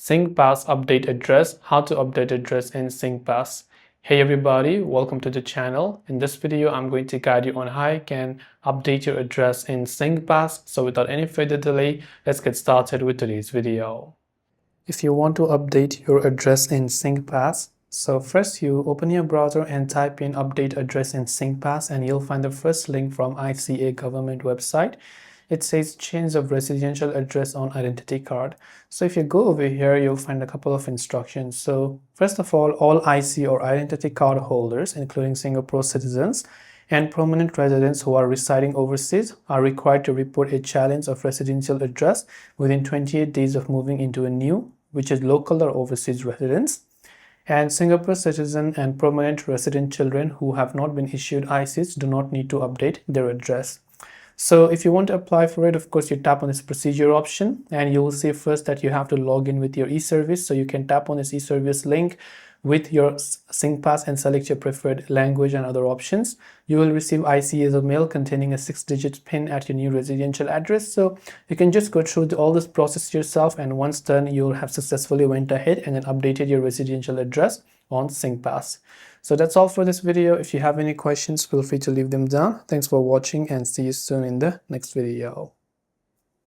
Singpass update address, how to update address in Singpass. Hey everybody, welcome to the channel. In this video, I'm going to guide you on how you can update your address in Singpass. So without any further delay, let's get started with today's video. If you want to update your address in Singpass, so first you open your browser and type in update address in Singpass and you'll find the first link from ICA government website. It says change of residential address on identity card. So if you go over here, you'll find a couple of instructions. So first of all IC or identity card holders, including Singapore citizens and permanent residents who are residing overseas, are required to report a challenge of residential address within 28 days of moving into a new, which is local or overseas residence. And Singapore citizen and permanent resident children who have not been issued ICs do not need to update their address. So if you want to apply for it, of course, you tap on this procedure option and you will see first that you have to log in with your e-service. So you can tap on this e-service link with your Singpass and select your preferred language and other options. You will receive IC as a mail containing a 6-digit PIN at your new residential address. So you can just go through all this process yourself, and once done, you'll have successfully went ahead and then updated your residential address on Singpass. So that's all for this video. If you have any questions, feel free to leave them down. Thanks for watching and see you soon in the next video.